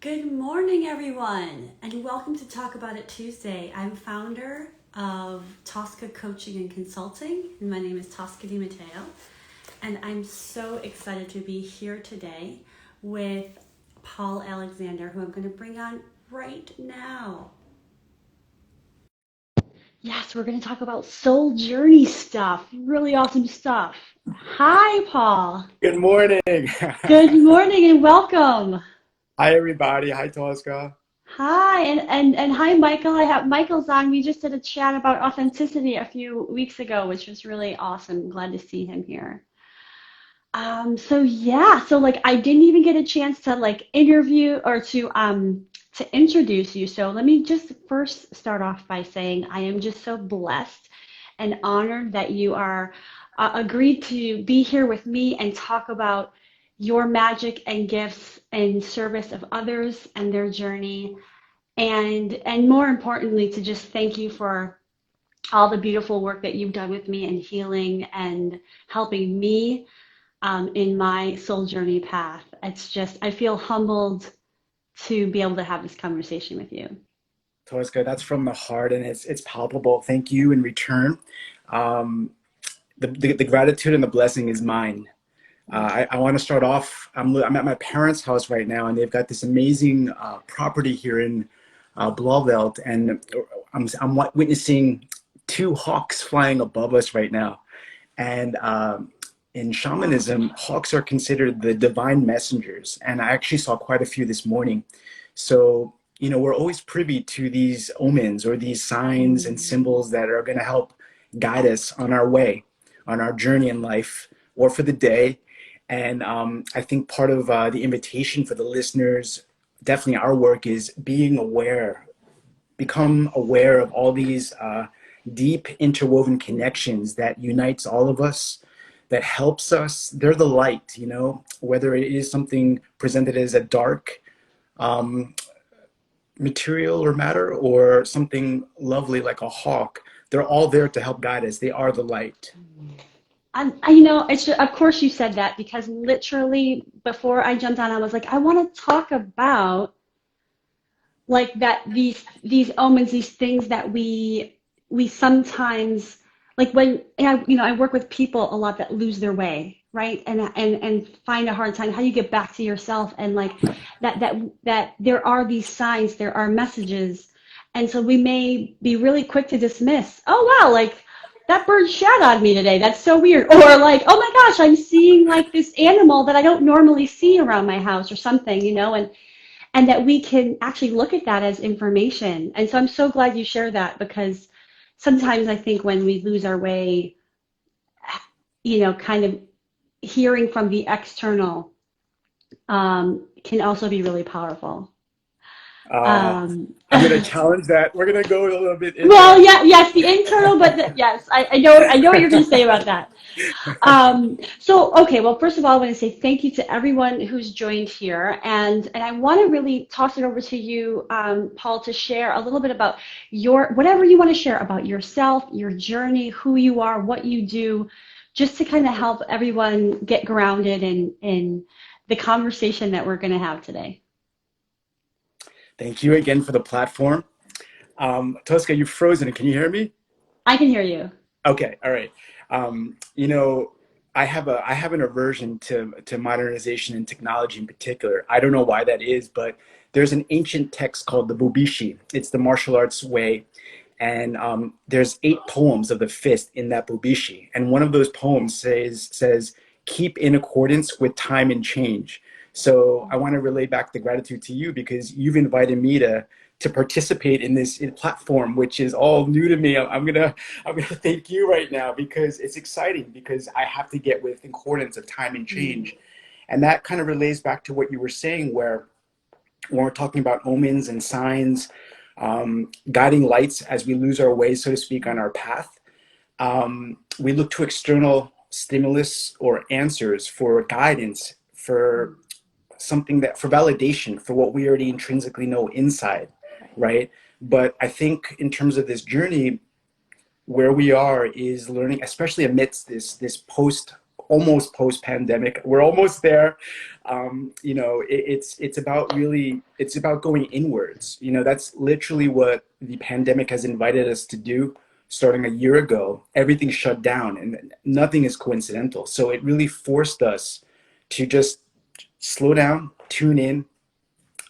Good morning, everyone, and welcome to Talk About It Tuesday. I'm founder of Tosca Coaching and Consulting, and my name is Tosca Di Matteo. And I'm so excited to be here today with Paul Alexander, who I'm going to bring on right now. Yes, we're going to talk about soul journey stuff, really awesome stuff. Hi, Paul. Good morning. Good morning and welcome. Hi, everybody. Hi, Tosca. Hi, and hi, Michael. I have Michael's on. We just did a chat about authenticity a few weeks ago, which was really awesome. Glad to see him here. So yeah, so like I didn't even get a chance to like interview or to introduce you. So let me just first start off by saying I am just so blessed and honored that you are agreed to be here with me and talk about your magic and gifts in service of others and their journey and more importantly to just thank you for all the beautiful work that you've done with me and healing and helping me in my soul journey path. It's just I feel humbled to be able to have this conversation with you. Tosca, that's from the heart and it's palpable. Thank you in return. Um, the gratitude and the blessing is mine. I want to start off. I'm at my parents' house right now, and they've got this amazing property here in Blauvelt, and I'm witnessing two hawks flying above us right now. And in shamanism, hawks are considered the divine messengers. And I actually saw quite a few this morning. So, we're always privy to these omens or these signs and Mm. symbols that are going to help guide us on our way, on our journey in life or for the day. And I think part of the invitation for the listeners, definitely our work, is being aware, become aware of all these deep interwoven connections that unites all of us, that helps us. They're the light, whether it is something presented as a dark um, material or matter or something lovely like a hawk. They're all there to help guide us. They are the light. It's just, of course you said that because literally before I jumped on, I was like, I want to talk about like that these omens, these things that we sometimes like when I work with people a lot that lose their way, right? And find a hard time. How do you get back to yourself? And like that there are these signs, there are messages, and so we may be really quick to dismiss. Oh wow, like that bird shat on me today. That's so weird. Or like, oh my gosh, I'm seeing like this animal that I don't normally see around my house or something, and that we can actually look at that as information. And so I'm so glad you share that because sometimes I think when we lose our way, kind of hearing from the external can also be really powerful. Uh, Um, I'm going to challenge that. We're going to go a little bit in well, there. yeah, yes, the internal, but yes, I know what you're going to say about that. Okay, well, first of all, I want to say thank you to everyone who's joined here, and I want to really toss it over to you, Paul, to share a little bit about your whatever you want to share about yourself, your journey, who you are, what you do, just to kind of help everyone get grounded in the conversation that we're going to have today. Thank you again for the platform. Tosca, you've frozen. Can you hear me? I can hear you. Okay, all right. I have an aversion to modernization and technology in particular. I don't know why that is, but there's an ancient text called the Bubishi. It's the martial arts way, and there's 8 poems of the fist in that Bubishi, and one of those poems says keep in accordance with time and change. So I want to relay back the gratitude to you because you've invited me to participate in this platform, which is all new to me. I'm gonna thank you right now because it's exciting because I have to get with concordance of time and Mm. change. And that kind of relates back to what you were saying, where when we're talking about omens and signs, guiding lights as we lose our way, so to speak, on our path, we look to external stimulus or answers for guidance, for something that for validation for what we already intrinsically know inside, Right. right? But I think in terms of this journey, where we are is learning, especially amidst this post almost post-pandemic. We're almost there. You know, it's about really, it's about going inwards. You know, that's literally what the pandemic has invited us to do. Starting a year ago, everything shut down, and nothing is coincidental. So it really forced us to just slow down, tune in,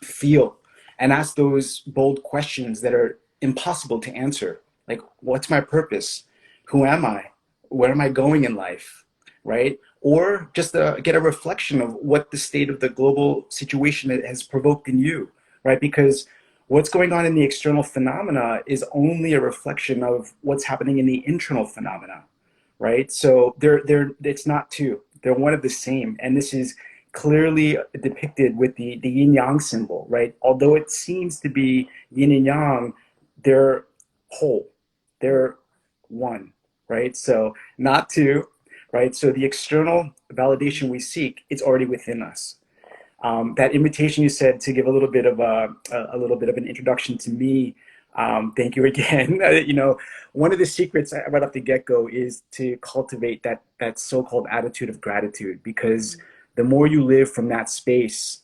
feel, and ask those bold questions that are impossible to answer. Like, what's my purpose? Who am I? Where am I going in life? Right? Or just get a reflection of what the state of the global situation has provoked in you, right? Because what's going on in the external phenomena is only a reflection of what's happening in the internal phenomena, right? So it's not two. They're one of the same. And this is clearly depicted with the yin yang symbol, right? Although it seems to be yin and yang, they're whole, they're one, right? So not two, right? So the external validation we seek, it's already within us. That invitation you said to give a little bit of a little bit of an introduction to me. Thank you again. You know, one of the secrets right off the get-go is to cultivate that so-called attitude of gratitude, because the more you live from that space,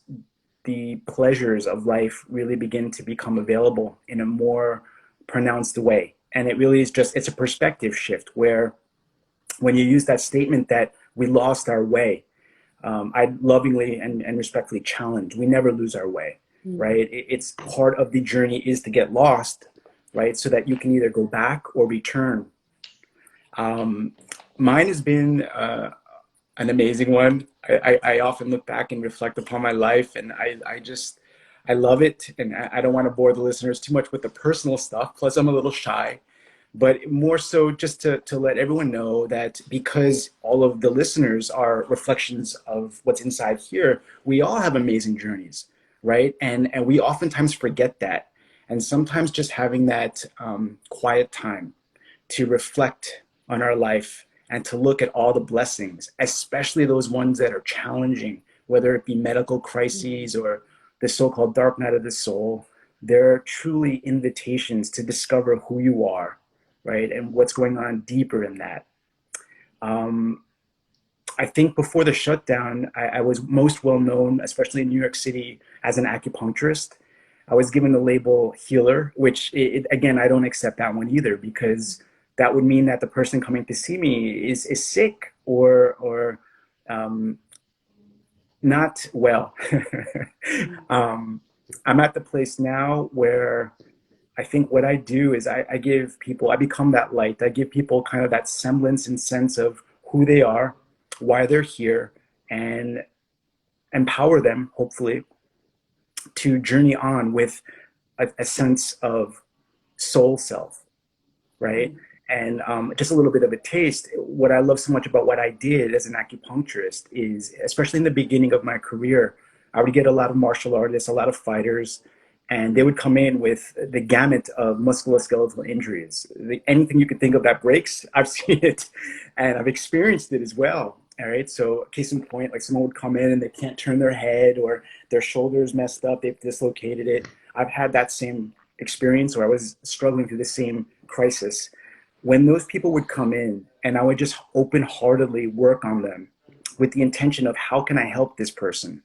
the pleasures of life really begin to become available in a more pronounced way. And it really is just, it's a perspective shift where when you use that statement that we lost our way, I lovingly and respectfully challenge, we never lose our way, right? It's part of the journey is to get lost, right? So that you can either go back or return. Mine has been an amazing one. I often look back and reflect upon my life, and I love it. And I don't want to bore the listeners too much with the personal stuff. Plus, I'm a little shy, but more so just to let everyone know that because all of the listeners are reflections of what's inside here, we all have amazing journeys, right? And we oftentimes forget that. And sometimes just having that quiet time to reflect on our life and to look at all the blessings, especially those ones that are challenging, whether it be medical crises or the so-called dark night of the soul. They're truly invitations to discover who you are, right? And what's going on deeper in that. I think before the shutdown, I was most well known, especially in New York City, as an acupuncturist. I was given the label healer, which again, I don't accept that one either, because that would mean that the person coming to see me is sick or not well. I'm at the place now where I think what I do is I give people, I become that light. I give people kind of that semblance and sense of who they are, why they're here, and empower them, hopefully, to journey on with a sense of soul self, right? And just a little bit of a taste. What I love so much about what I did as an acupuncturist is, especially in the beginning of my career, I would get a lot of martial artists, a lot of fighters, and they would come in with the gamut of musculoskeletal injuries. Anything you can think of that breaks, I've seen it, and I've experienced it as well. All right. So, case in point, like someone would come in and they can't turn their head, or their shoulders messed up, they've dislocated it. I've had that same experience, or I was struggling through the same crisis. When those people would come in, and I would just open-heartedly work on them with the intention of how can I help this person,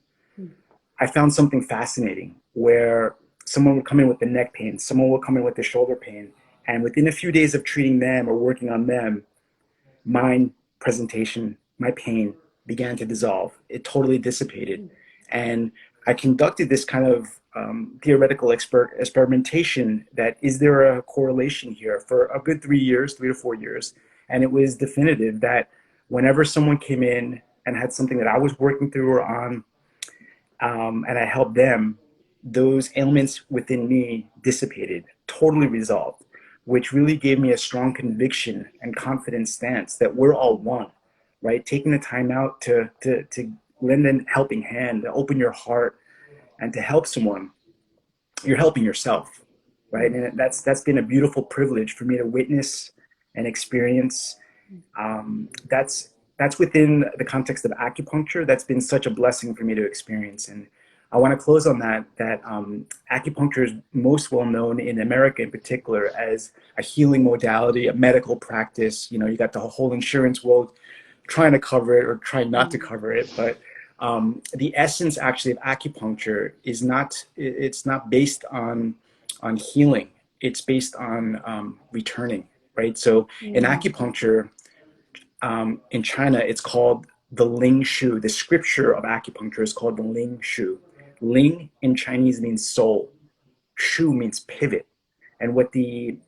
I found something fascinating where someone would come in with the neck pain, someone would come in with the shoulder pain, and within a few days of treating them or working on them, my presentation, my pain began to dissolve. It totally dissipated. And I conducted this kind of theoretical experimentation that is there a correlation here for a good 3 years, 3 to 4 years. And it was definitive that whenever someone came in and had something that I was working through or on, and I helped them, those ailments within me dissipated, totally resolved, which really gave me a strong conviction and confident stance that we're all one, right? Taking the time out to lend a helping hand, to open your heart, and to help someone, you're helping yourself, right? And that's been a beautiful privilege for me to witness and experience. That's within the context of acupuncture. That's been such a blessing for me to experience. And I want to close on that acupuncture is most well known in America in particular as a healing modality, a medical practice. You know, you got the whole insurance world trying to cover it or trying not to cover it, but the essence actually of acupuncture is not, it's not based on healing. It's based on returning, right? So in Mm. acupuncture, in China, it's called the Ling Shu. The scripture of acupuncture is called the Ling Shu. Ling in Chinese means soul. Shu means pivot. And what the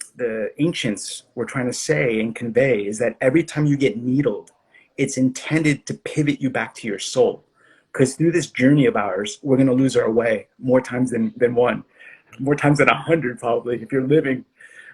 ancients were trying to say and convey is that every time you get needled, it's intended to pivot you back to your soul. Because through this journey of ours, we're going to lose our way more times than one, more times than 100 probably if you're living,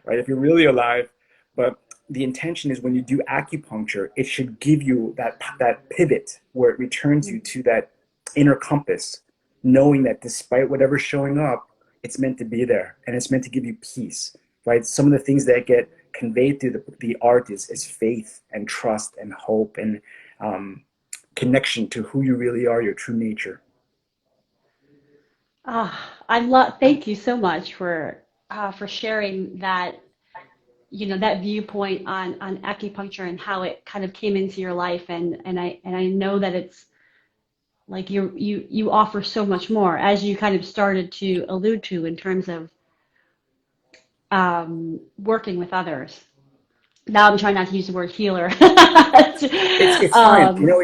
right? If you're really alive. But the intention is when you do acupuncture, it should give you that pivot where it returns you to that inner compass, knowing that despite whatever's showing up, it's meant to be there and it's meant to give you peace, right? Some of the things that get conveyed through the art is faith and trust and hope and connection to who you really are, your true nature. I love, thank you so much for sharing that, that viewpoint on acupuncture and how it kind of came into your life. And I know that it's like you offer so much more, as you kind of started to allude to, in terms of working with others. Now I'm trying not to use the word healer. It's fine. You um, know,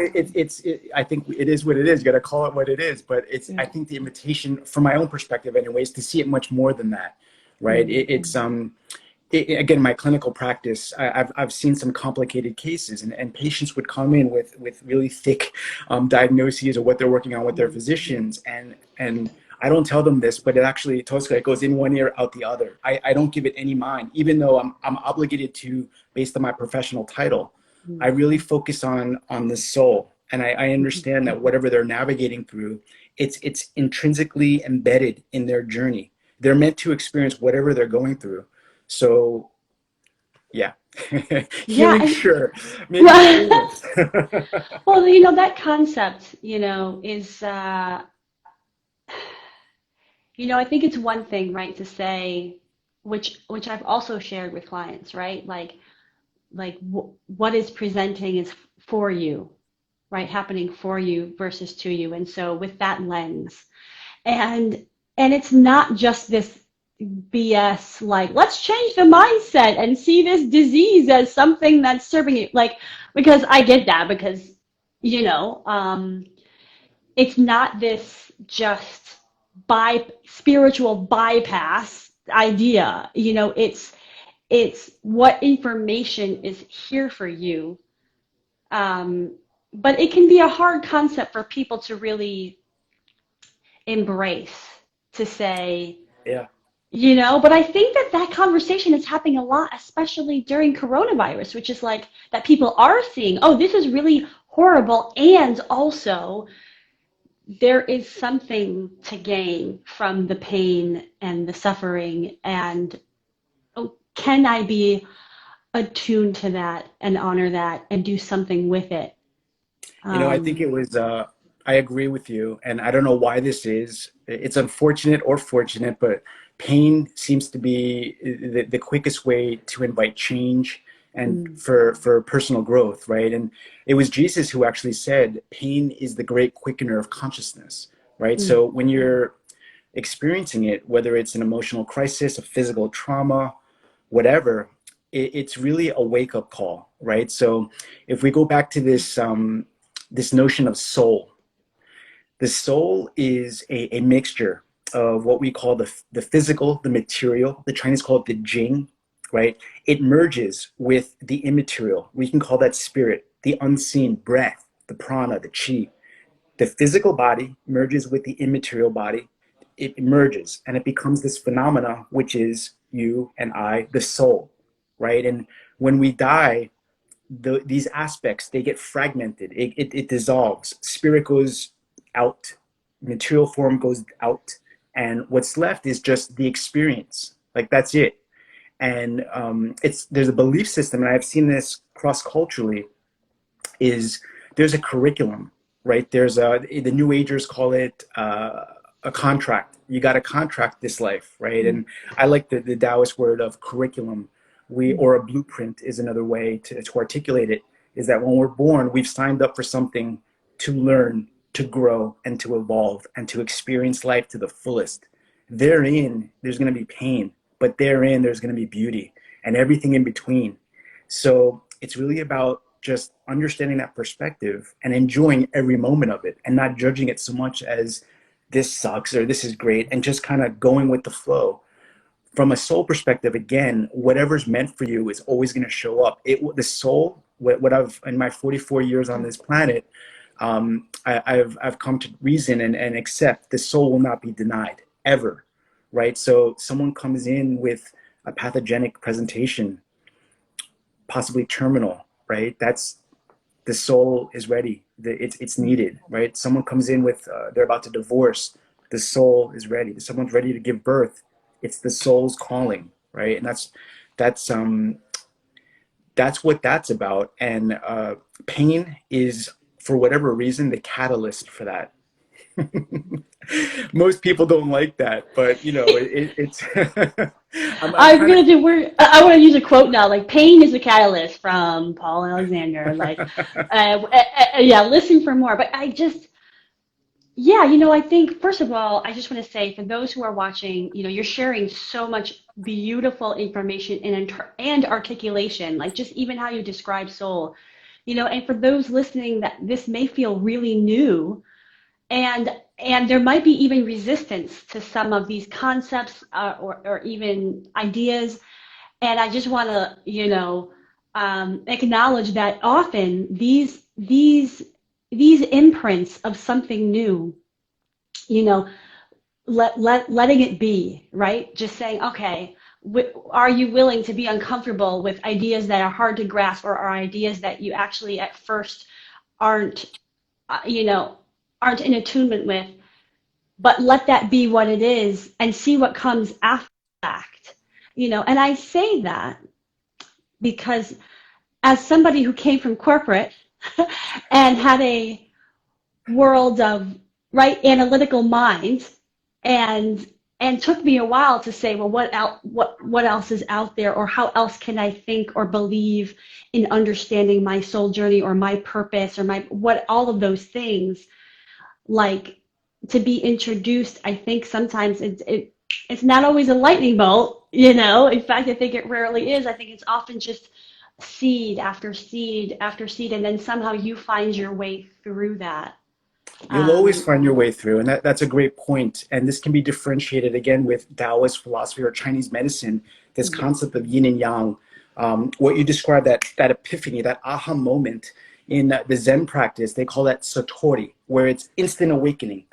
I think it is what it is. You got to call it what it is. But it's, I think the invitation, from my own perspective, anyways, to see it much more than that, right? mm, Again, my clinical practice, I've seen some complicated cases, and patients would come in with really thick diagnoses of what they're working on with their physicians, and I don't tell them this, but it actually, Tosca, it goes in one ear, out the other. I don't give it any mind, even though I'm obligated to, based on my professional title. I mm, really focus on the soul, and I understand that whatever they're navigating through, it's intrinsically embedded in their journey. They're meant to experience whatever they're going through. So yeah, yeah, healing, sure, maybe not and wholeness. well, that concept, is I think it's one thing, right, to say, which I've also shared with clients, right? Like what is presenting is for you, right? Happening for you versus to you. And so with that lens, and and it's not just this BS, like, let's change the mindset and see this disease as something that's serving you. Like, because I get that, because, you know, um, it's not this just spiritual bypass idea. It's what information is here for you. Um, but it can be a hard concept for people to really embrace, to say, Yeah, but I think that conversation is happening a lot, especially during coronavirus, which is like that people are seeing, oh, this is really horrible. And also, there is something to gain from the pain and the suffering. And oh, can I be attuned to that and honor that and do something with it? I think Um, it was. I agree with you, and I don't know why this is. It's unfortunate or fortunate, but pain seems to be the quickest way to invite change and mm, for personal growth, right? And it was Jesus who actually said, "Pain is the great quickener of consciousness." Right. mm, So when you're experiencing it, whether it's an emotional crisis, a physical trauma, whatever, it's really a wake up call, right? So if we go back to this notion of soul, the soul is a mixture of what we call the physical, the material. The Chinese call it the jing, right? It merges with the immaterial. We can call that spirit, the unseen breath, the prana, the chi. The physical body merges with the immaterial body. It merges and it becomes this phenomena, which is you and I, the soul, right? And when we die, these aspects, they get fragmented. It dissolves. Spirit goes out, material form goes out, and what's left is just the experience. Like that's it. And there's a belief system, and I've seen this cross culturally, is there's a curriculum, right? The New Agers call it a contract. You got to contract this life, right? mm, And I like the Taoist word of curriculum. mm, Or a blueprint is another way to articulate it. is that when we're born, we've signed up for something to learn, to grow, and to evolve, and to experience life to the fullest. Therein, there's going to be pain, but therein, there's going to be beauty and everything in between. So it's really about just understanding that perspective and enjoying every moment of it and not judging it so much as this sucks or this is great, and just kind of going with the flow. From a soul perspective, again, whatever's meant for you is always going to show up. The soul, what I've, in my 44 years on this planet, I've come to reason and accept the soul will not be denied ever, right? So someone comes in with a pathogenic presentation, possibly terminal, right? That's, the soul is ready. It's needed, right? Someone comes in with they're about to divorce. The soul is ready. Someone's ready to give birth. It's the soul's calling, right? And that's that's what that's about. And pain is, for whatever reason, the catalyst for that. Most people don't like that, but you know, it's. I'm I'm kind gonna do. I want to use a quote now. Like, pain is a catalyst from Paul Alexander. Like, yeah, listen for more. But I just, yeah, I think first of all, I just want to say for those who are watching, you're sharing so much beautiful information and articulation. Like, just even how you describe soul. And for those listening, that this may feel really new, and there might be even resistance to some of these concepts, or even ideas. And I just want to, acknowledge that often these imprints of something new, you know, letting it be, right? Just saying, okay, are you willing to be uncomfortable with ideas that are hard to grasp, or are ideas that you actually at first aren't, you know, aren't in attunement with, but let that be what it is and see what comes after the fact. And I say that because as somebody who came from corporate and had a world of right analytical mind, and took me a while to say, well, what else is out there, or how else can I think or believe in understanding my soul journey or my purpose or my what all of those things, like, to be introduced. I think sometimes it's not always a lightning bolt. In fact, I think it rarely is. I think it's often just seed after seed after seed, and then somehow you find your way through that. You'll always um, find your way through, and that's a great point. And this can be differentiated again with Taoist philosophy or Chinese medicine. This yeah. concept of yin and yang, what you describe, that epiphany, that aha moment in the Zen practice, they call that satori, where it's instant awakening.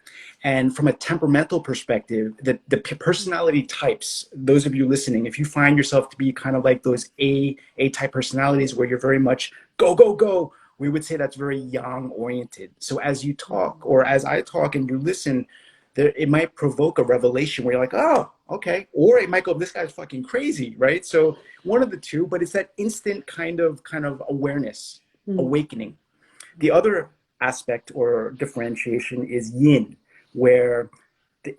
And from a temperamental perspective, the personality types, those of you listening, if you find yourself to be kind of like those A type personalities where you're very much go, go, go, we would say that's very yang oriented. So as you talk, or as I talk and you listen, there, it might provoke a revelation where you're like, oh, okay. Or it might go, this guy's fucking crazy, right? So one of the two, but it's that instant kind of awareness, Mm. awakening. The other aspect or differentiation is yin, where,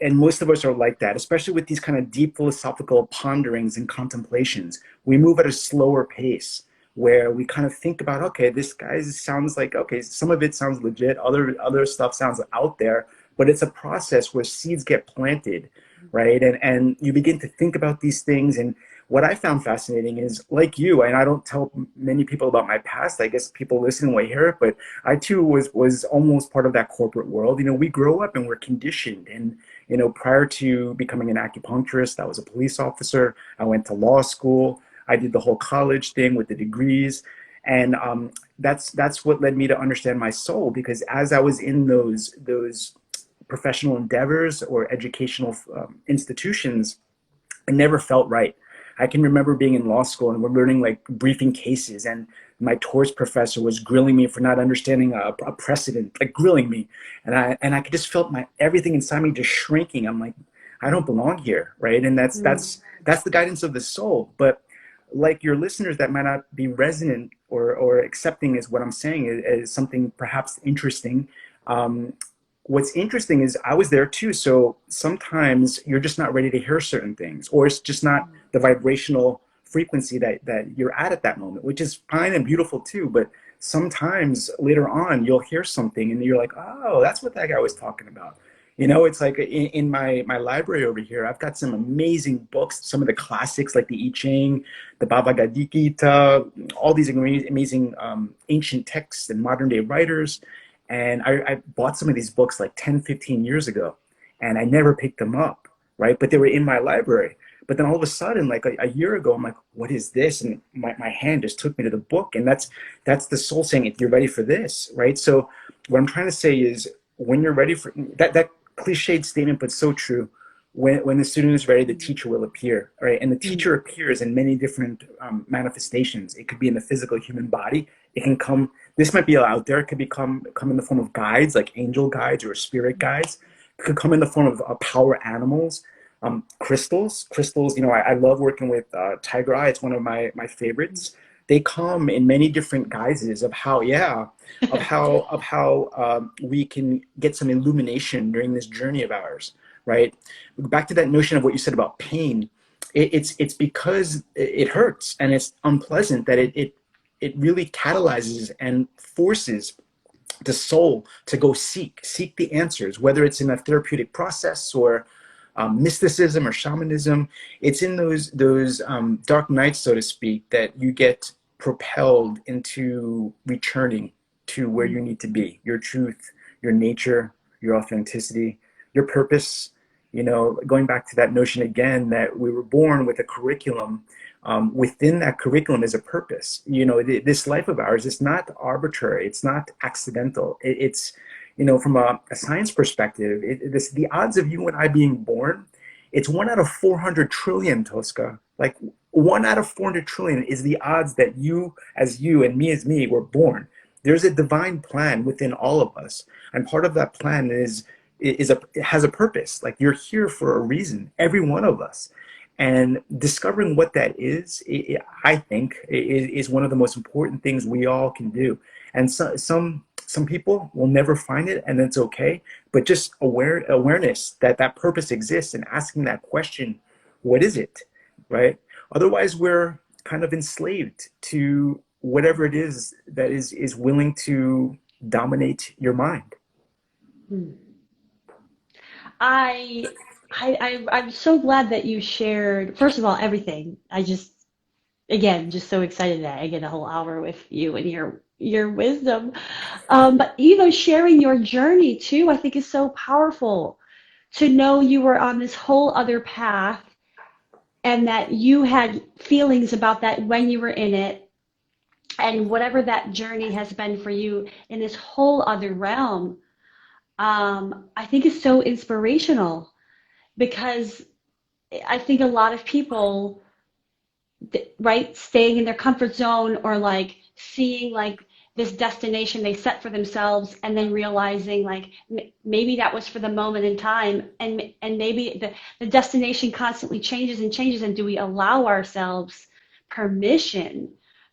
and most of us are like that, especially with these kind of deep philosophical ponderings and contemplations. We move at a slower pace where we kind of think about, okay, this guy sounds like, okay, some of it sounds legit, other stuff sounds out there, but it's a process where seeds get planted, right? And you begin to think about these things. And what I found fascinating is, like you, and I don't tell many people about my past. I guess people listening will hear it, but I too was almost part of that corporate world. We grow up and we're conditioned. And prior to becoming an acupuncturist, I was a police officer. I went to law school. I did the whole college thing with the degrees, and that's what led me to understand my soul. Because as I was in those professional endeavors or educational institutions, it never felt right. I can remember being in law school and we're learning like briefing cases, and my torts professor was grilling me for not understanding a precedent, like grilling me, and I could just felt my everything inside me just shrinking. I'm like, I don't belong here, right? And that's Mm. that's the guidance of the soul. But like your listeners that might not be resonant or accepting is what I'm saying is something perhaps interesting. Um, what's interesting is I was there too. So sometimes you're just not ready to hear certain things, or it's just not the vibrational frequency that you're at that moment, which is fine and beautiful too. But sometimes later on you'll hear something and you're like, oh, that's what that guy was talking about. You know, it's like in my library over here, I've got some amazing books, some of the classics like the I Ching, the Bhagavad Gita, all these amazing ancient texts and modern day writers. And I bought some of these books like 10, 15 years ago, and I never picked them up, right? But they were in my library. But then all of a sudden, like a year ago, I'm like, what is this? And my hand just took me to the book. And that's the soul saying, you're ready for this, right? So what I'm trying to say is when you're ready for that cliched statement, but so true. When the student is ready, the teacher will appear, right? And the teacher appears in many different manifestations. It could be in the physical human body. It can come, this might be out there. It could come in the form of guides, like angel guides or spirit guides. It could come in the form of power animals. Crystals, you know, I love working with tiger eye. It's one of my favorites. They come in many different guises of how, yeah, of how we can get some illumination during this journey of ours, right? Back to that notion of what you said about pain. It's because it hurts and it's unpleasant that it really catalyzes and forces the soul to go seek the answers, whether it's in a therapeutic process or mysticism or shamanism. It's in those dark nights, so to speak, that you get propelled into returning to where you need to be, your truth, your nature, your authenticity, your purpose. You know, going back to that notion again that we were born with a curriculum. Within that curriculum is a purpose. You know, this life of ours is not arbitrary. It's not accidental. It's, you know, from a science perspective, the odds of you and I being born, it's 1 out of 400 trillion, Tosca. Like 1 out of 400 trillion is the odds that you and me as me were born. There's a divine plan within all of us, and part of that plan it has a purpose. Like you're here for a reason, every one of us. And discovering what that is, I think, is one of the most important things we all can do. And some people will never find it, and that's okay. But just awareness that that purpose exists and asking that question, what is it, right? Otherwise, we're kind of enslaved to whatever it is that is willing to dominate your mind. I, I'm so glad that you shared, first of all, everything. I just, again, just so excited that I get a whole hour with you and your wisdom. But sharing your journey too, I think is so powerful to know you were on this whole other path and that you had feelings about that when you were in it, and whatever that journey has been for you in this whole other realm, I think is so inspirational because I think a lot of people, right, staying in their comfort zone or like seeing like this destination they set for themselves and then realizing like maybe that was for the moment in time, and maybe the destination constantly changes and changes, and do we allow ourselves permission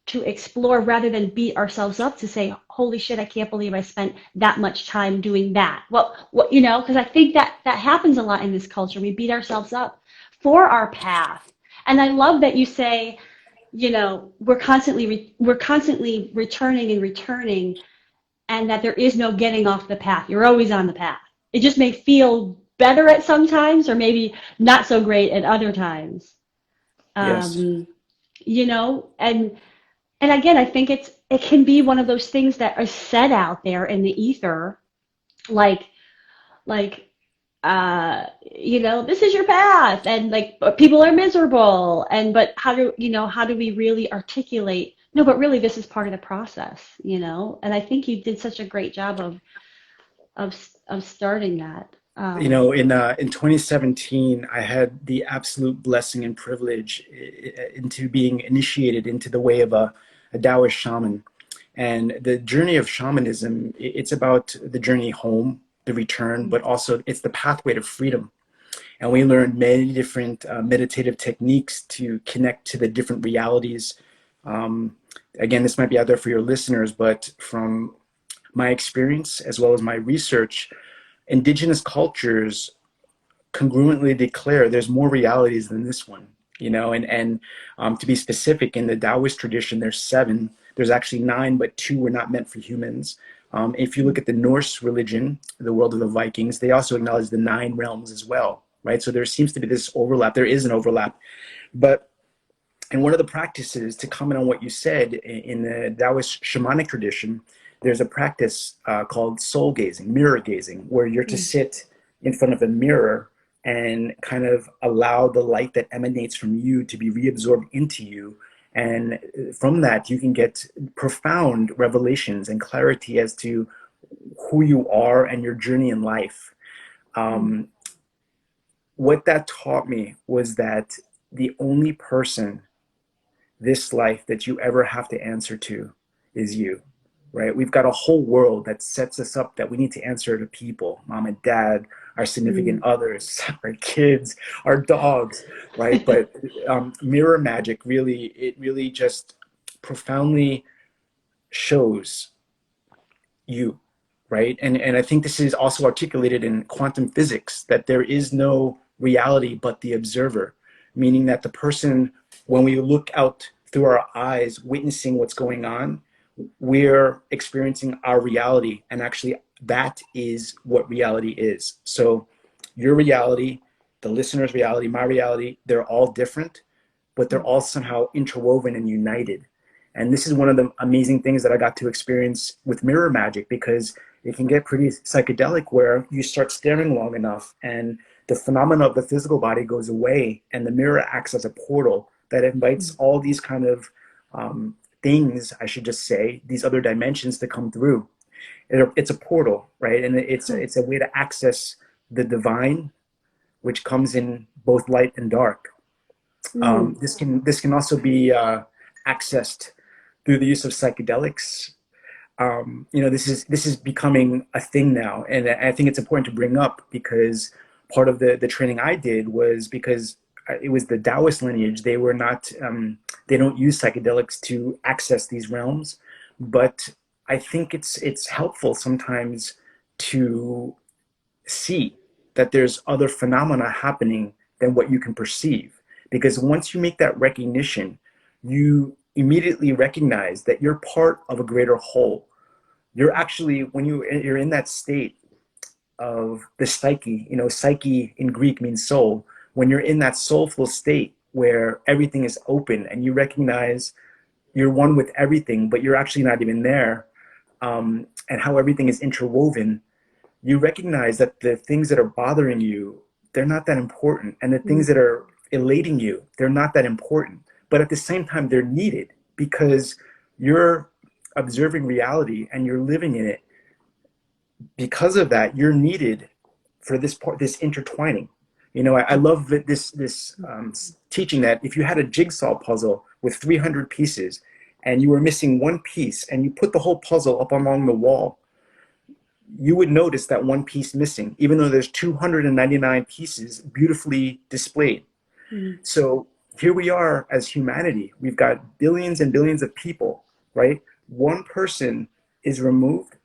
to explore rather than beat ourselves up to say, holy shit, I can't believe I spent that much time doing that. Well, what, because I think that happens a lot in this culture. We beat ourselves up for our path. And I love that you say, we're constantly returning and returning, and that there is no getting off the path. You're always on the path. It just may feel better at some times, or maybe not so great at other times. Yes. Um, and again, I think it can be one of those things that are said out there in the ether, like like this is your path, and like but people are miserable, and but how do we really articulate? No, but really this is part of the process. And I think you did such a great job of starting that. You know, in 2017, I had the absolute blessing and privilege into being initiated into the way of a Taoist shaman. And the journey of shamanism, it's about the journey home, the return, but also it's the pathway to freedom. And we learned many different meditative techniques to connect to the different realities. Um, Again, this might be out there for your listeners, but from my experience as well as my research, indigenous cultures congruently declare there's more realities than this one, and to be specific, in the Taoist tradition, there's seven, there's actually 9, but 2 were not meant for humans. If you look at the Norse religion, the world of the Vikings, they also acknowledge the 9 realms as well, right? So there seems to be this overlap. There is an overlap. But and one of the practices, to comment on what you said, in the Taoist shamanic tradition, there's a practice called soul gazing, mirror gazing, where you're to sit in front of a mirror and kind of allow the light that emanates from you to be reabsorbed into you. And from that, you can get profound revelations and clarity as to who you are and your journey in life. Um, what that taught me was that the only person this life that you ever have to answer to is you, right? We've got a whole world that sets us up that we need to answer to people, mom and dad, our significant others, our kids, our dogs, right? But mirror magic really, it really just profoundly shows you, right? And I think this is also articulated in quantum physics, that there is no reality but the observer, meaning that the person, when we look out through our eyes, witnessing what's going on, we're experiencing our reality. And actually, that is what reality is. So your reality, the listener's reality, my reality, they're all different, but they're all somehow interwoven and united. And this is one of the amazing things that I got to experience with mirror magic, because it can get pretty psychedelic, where you start staring long enough and the phenomena of the physical body goes away, and the mirror acts as a portal that invites all these kind of things, I should just say, these other dimensions to come through. It's a portal, right? And it's a way to access the divine, which comes in both light and dark. This can also be accessed through the use of psychedelics. This is becoming a thing now, and I think it's important to bring up, because part of the training I did was because it was the Taoist lineage. They were not they don't use psychedelics to access these realms, but I think it's helpful sometimes to see that there's other phenomena happening than what you can perceive, because once you make that recognition, you immediately recognize that you're part of a greater whole. You're actually, when you're in that state of the psyche, psyche in Greek means soul. When you're in that soulful state where everything is open and you recognize you're one with everything, but you're actually not even there, and how everything is interwoven, you recognize that the things that are bothering you, they're not that important. And the things that are elating you, they're not that important. But at the same time, they're needed, because you're observing reality and you're living in it. Because of that, you're needed for this part, this intertwining. I love this teaching that if you had a jigsaw puzzle with 300 pieces and you were missing one piece, and you put the whole puzzle up along the wall, you would notice that one piece missing, even though there's 299 pieces beautifully displayed. So here we are as humanity. We've got billions and billions of people, right? One person is removed.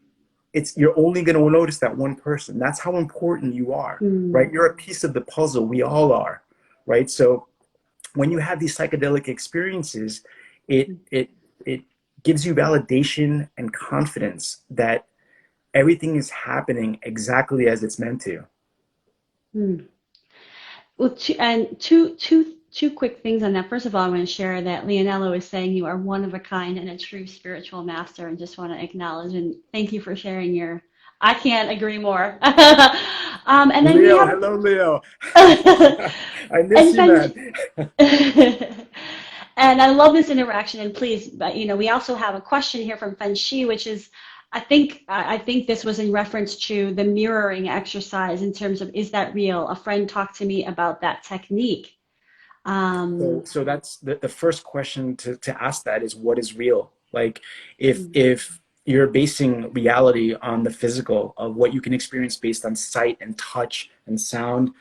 You're only going to notice that one person. That's how important you are, right? You're a piece of the puzzle. We all are, right? So when you have these psychedelic experiences, it gives you validation and confidence that everything is happening exactly as it's meant to. Well, two quick things on that. First of all, I want to share that Leonello is saying you are one of a kind and a true spiritual master, and just want to acknowledge and thank you for sharing your. I can't agree more. And then we Leo, have, hello, Leo. I miss and you, Fen, man. and I love this interaction. And please, but we also have a question here from Fen Shi, which is, I think this was in reference to the mirroring exercise, in terms of, is that real? A friend talked to me about that technique. Um, So that's the first question to ask, that is, what is real? Like, if you're basing reality on the physical, of what you can experience based on sight and touch and sound,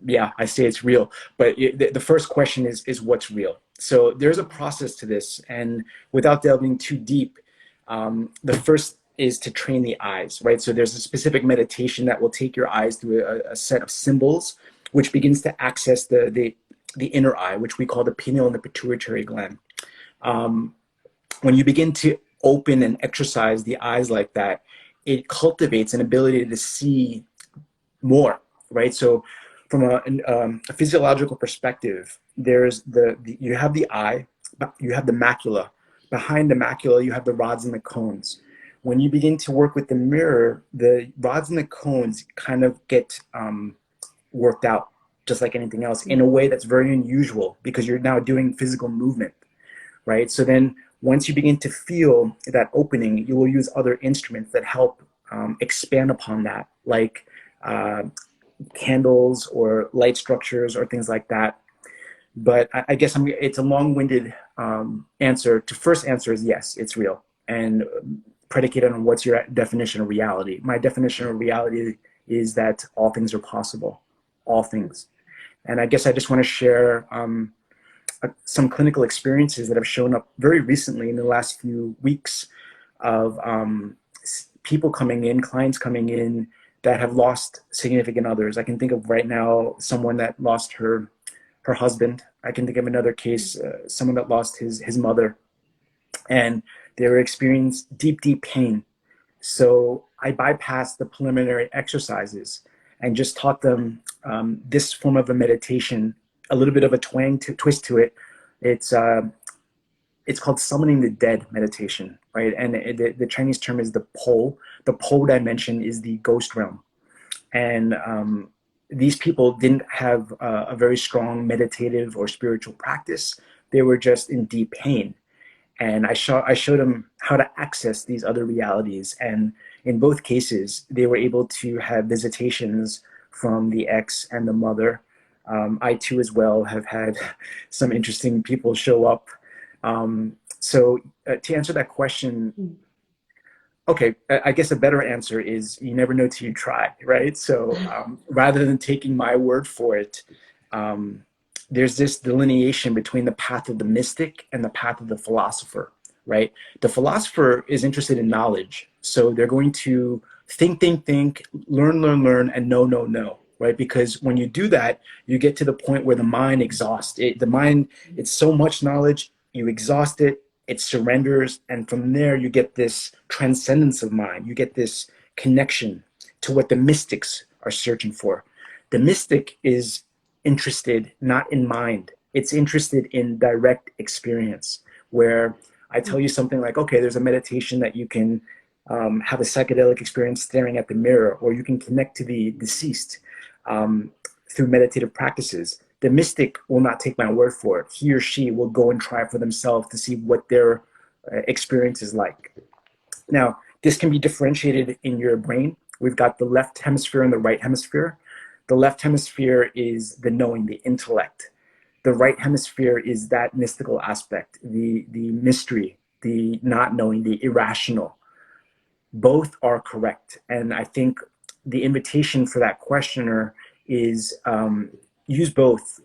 yeah, I say it's real. But the first question is what's real? So there's a process to this, and without delving too deep, the first is to train the eyes, right? So there's a specific meditation that will take your eyes through a set of symbols, which begins to access the inner eye, which we call the pineal and the pituitary gland. when you begin to open and exercise the eyes like that, it cultivates an ability to see more, right? So from a physiological perspective, there's you have the eye, you have the macula. Behind the macula, you have the rods and the cones. When you begin to work with the mirror, the rods and the cones kind of get worked out, just like anything else, in a way that's very unusual because you're now doing physical movement, right? So then once you begin to feel that opening, you will use other instruments that help expand upon that, like uh, candles or light structures or things like that. But I guess it's a long-winded answer. To first answer is yes, it's real, and predicated on what's your definition of reality. My definition of reality is that all things are possible, all things. And I guess I just want to share some clinical experiences that have shown up very recently in the last few weeks of people coming in, clients coming in that have lost significant others. I can think of right now someone that lost her husband. I can think of another case, someone that lost his mother, and they were experiencing deep pain. So I bypassed the preliminary exercises and just taught them this form of a meditation, a little bit of a twist to it. It's called summoning the dead meditation, right? And the Chinese term is the Po. The Po dimension is the ghost realm. And these people didn't have a very strong meditative or spiritual practice. They were just in deep pain. And I showed them how to access these other realities. And in both cases, they were able to have visitations from the ex and the mother. I too as well have had some interesting people show up. So to answer that question, okay, I guess a better answer is you never know till you try, right? So rather than taking my word for it, there's this delineation between the path of the mystic and the path of the philosopher, right? The philosopher is interested in knowledge. So they're going to think, learn, and know, right? Because when you do that, you get to the point where the mind exhausts it. The mind, it's so much knowledge, you exhaust it, it surrenders. And from there, you get this transcendence of mind. You get this connection to what the mystics are searching for. The mystic is interested not in mind, it's interested in direct experience, where I tell you something like, okay, there's a meditation that you can have a psychedelic experience staring at the mirror, or you can connect to the deceased through meditative practices. The mystic will not take my word for it. He or she will go and try for themselves to see what their experience is like. Now, this can be differentiated in your brain. We've got the left hemisphere and the right hemisphere. The left hemisphere is the knowing, the intellect. The right hemisphere is that mystical aspect, the mystery, the not knowing, the irrational. Both are correct. And I think the invitation for that questioner is use both.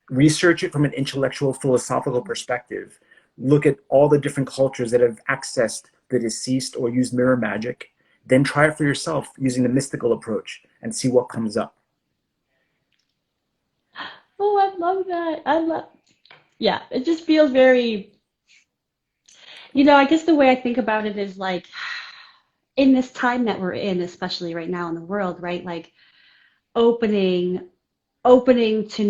Research it from an intellectual, philosophical perspective. Look at all the different cultures that have accessed the deceased or used mirror magic. Then try it for yourself using the mystical approach and see what comes up. Oh, I love that. Yeah, it just feels very, I guess the way I think about it is like in this time that we're in, especially right now in the world, right? Like opening, opening to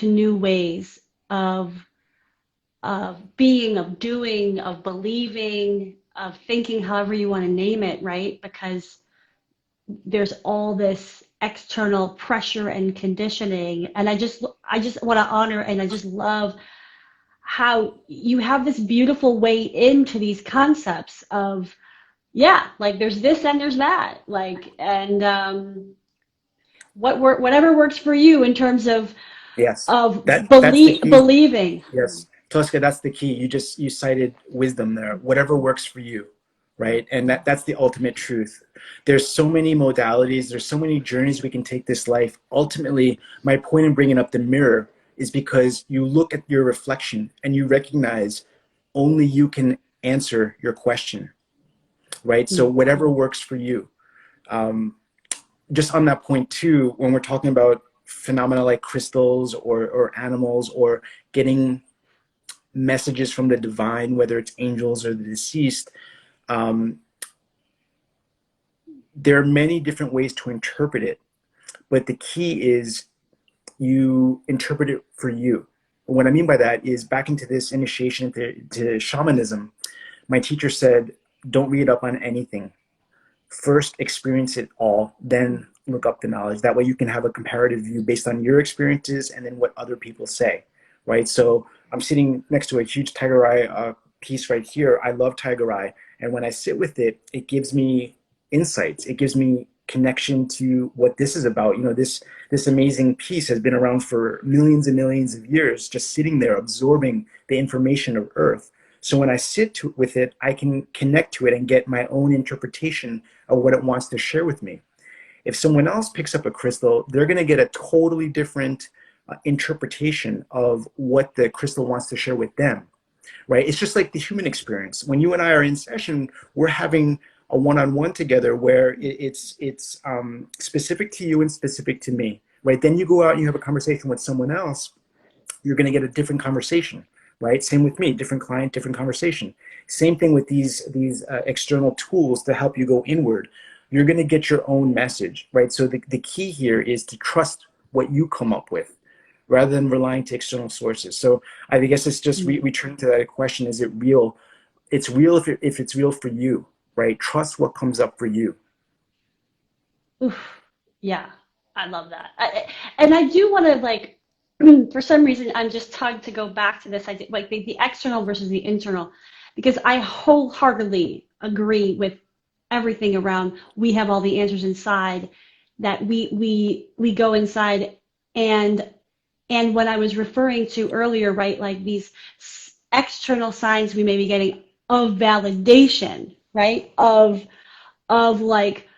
new ways of being, of doing, of believing, of thinking, however you want to name it, right? Because there's all this external pressure and conditioning, and I just want to honor, and I just love how you have this beautiful way into these concepts of, yeah, like there's this and there's that, like, and whatever works for you in terms Yes, of that's the key. believing. Yes, Tosca, that's the key. You cited wisdom there. Whatever works for you, right? And that's the ultimate truth. There's so many modalities. There's so many journeys we can take this life. Ultimately, my point in bringing up the mirror is because you look at your reflection and you recognize only you can answer your question, right? So whatever works for you. Just on that point too, when we're talking about phenomena like crystals or animals or getting messages from the divine, whether it's angels or the deceased, um, there are many different ways to interpret it. But the key is you interpret it for you. What I mean by that is back into this initiation to shamanism, my teacher said, don't read up on anything. First experience it all, then look up the knowledge. That way you can have a comparative view based on your experiences and then what other people say, right? So I'm sitting next to a huge tiger eye piece right here. I love tiger eye. And when I sit with it, it gives me insights. It gives me connection to what this is about. You know, this amazing piece has been around for millions and millions of years, just sitting there absorbing the information of Earth. So when I with it, I can connect to it and get my own interpretation of what it wants to share with me. If someone else picks up a crystal, they're going to get a totally different interpretation of what the crystal wants to share with them, right? It's just like the human experience. When you and I are in session, we're having a one-on-one together where it's specific to you and specific to me, right? Then you go out and you have a conversation with someone else, you're going to get a different conversation, right? Same with me, different client, different conversation. Same thing with these external tools to help you go inward. You're going to get your own message, right? So the key here is to trust what you come up with rather than relying to external sources. So I guess it's just returning to that question, is it real? It's real if it's real for you, right? Trust what comes up for you. Oof. Yeah, I love that. And I do want to like, for some reason, I'm just tugged to go back to this idea, like the external versus the internal, because I wholeheartedly agree with everything around. We have all the answers inside, that we go inside, and and what I was referring to earlier, right, like these external signs we may be getting of validation, right, of like,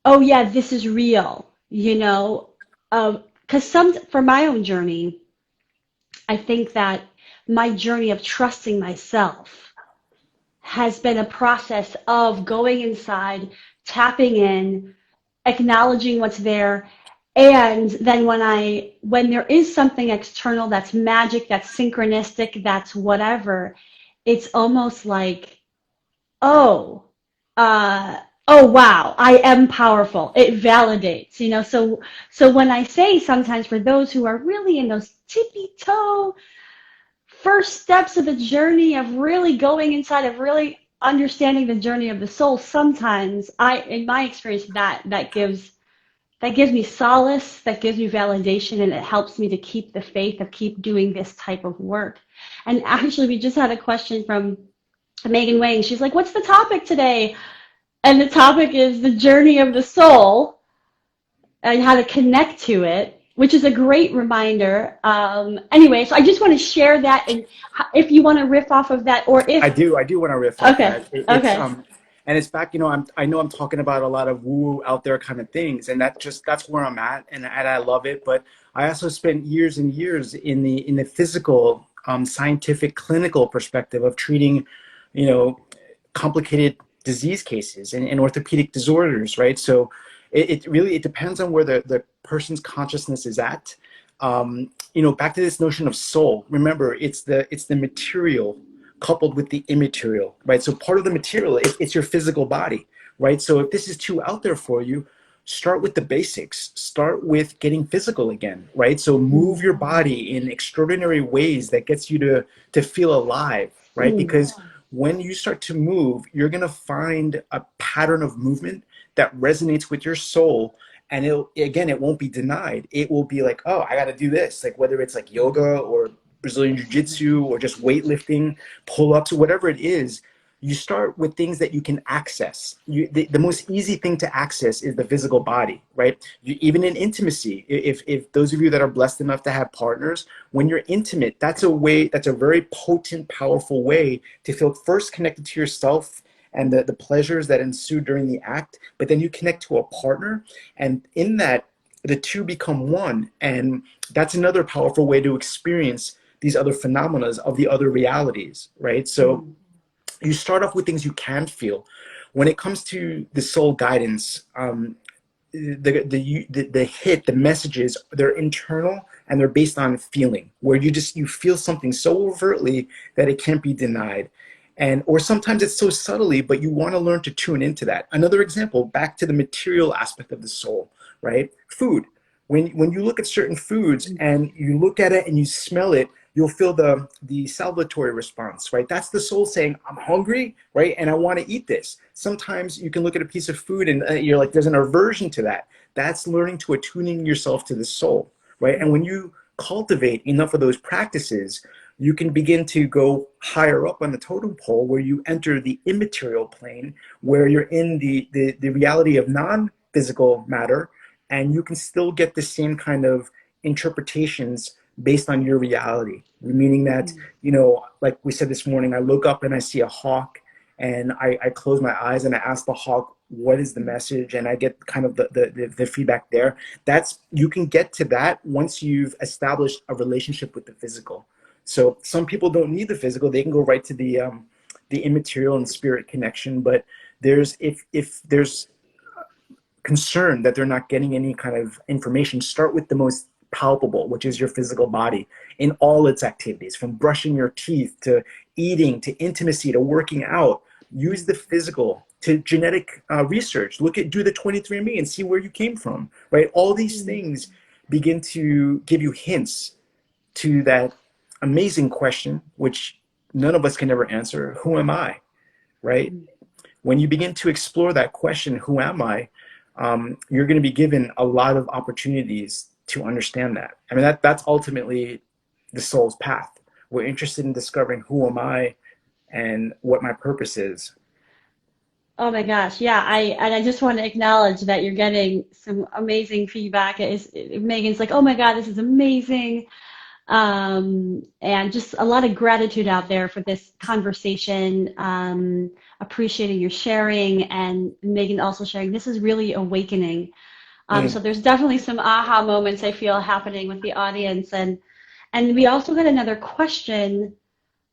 oh yeah, this is real, you know, because some for my own journey, I think that my journey of trusting myself has been a process of going inside, tapping in, acknowledging what's there, and then when there is something external that's magic, that's synchronistic, that's whatever, it's almost like, oh, uh, oh wow, I am powerful. It validates, you know. So when I say sometimes for those who are really in those tippy toe first steps of the journey of really going inside, of really understanding the journey of the soul, sometimes in my experience, that gives me solace, that gives me validation, and it helps me to keep the faith of keep doing this type of work. And actually, we just had a question from Megan Wang. She's like, what's the topic today? And the topic is the journey of the soul and how to connect to it, which is a great reminder. Anyway, so I just want to share that, and if you want to riff off of that, or if I do want to riff off okay, that. okay, And it's back, you know, I know I'm talking about a lot of woo out there kind of things, and that's where I'm at, and I love it. But I also spent years and years in the physical, scientific, clinical perspective of treating, you know, complicated disease cases and orthopedic disorders, right? So it really, it depends on where the person's consciousness is at. You know, back to this notion of soul. Remember, it's the material coupled with the immaterial, right? So part of the material, it's your physical body, right? So if this is too out there for you, start with the basics. Start with getting physical again, right? So move your body in extraordinary ways that gets you to feel alive, right? Because when you start to move, you're going to find a pattern of movement that resonates with your soul. And it won't be denied. It will be like, oh, I got to do this. Like whether it's like yoga or Brazilian jiu-jitsu or just weightlifting, pull-ups, or whatever it is, you start with things that you can access. The most easy thing to access is the physical body, right? Even in intimacy, if those of you that are blessed enough to have partners, when you're intimate, that's a very potent, powerful way to feel first connected to yourself and the pleasures that ensue during the act, but then you connect to a partner, and in that, the two become one. And that's another powerful way to experience these other phenomena of the other realities, right? So you start off with things you can feel. When it comes to the soul guidance, the messages, they're internal and they're based on feeling, where you feel something so overtly that it can't be denied. And or sometimes it's so subtly, but you want to learn to tune into that. Another example, back to the material aspect of the soul, right? Food. When you look at certain foods and you look at it and you smell it, you'll feel the salivatory response, right? That's the soul saying, I'm hungry, right? And I want to eat this. Sometimes you can look at a piece of food and you're like, there's an aversion to that. That's learning to attuning yourself to the soul, right? And when you cultivate enough of those practices, you can begin to go higher up on the totem pole, where you enter the immaterial plane, where you're in the reality of non-physical matter, and you can still get the same kind of interpretations based on your reality. Meaning that, like we said this morning, I look up and I see a hawk, and I close my eyes and I ask the hawk, what is the message? And I get kind of the feedback there. You can get to that once you've established a relationship with the physical. So some people don't need the physical; they can go right to the immaterial and spirit connection. But if there's concern that they're not getting any kind of information, start with the most palpable, which is your physical body in all its activities, from brushing your teeth to eating to intimacy to working out. Use the physical to genetic research. Do the 23andMe and see where you came from, right? All these things begin to give you hints to that amazing question, which none of us can ever answer. Who am I, right? When you begin to explore that question, who am I, you're going to be given a lot of opportunities to understand that. I mean, that's ultimately the soul's path. We're interested in discovering who am I and what my purpose is. Oh my gosh, yeah. I just want to acknowledge that you're getting some amazing feedback. Megan's like, oh my God, this is amazing. And just a lot of gratitude out there for this conversation. Appreciating your sharing, and Megan also sharing. This is really awakening. So there's definitely some aha moments I feel happening with the audience, and we also got another question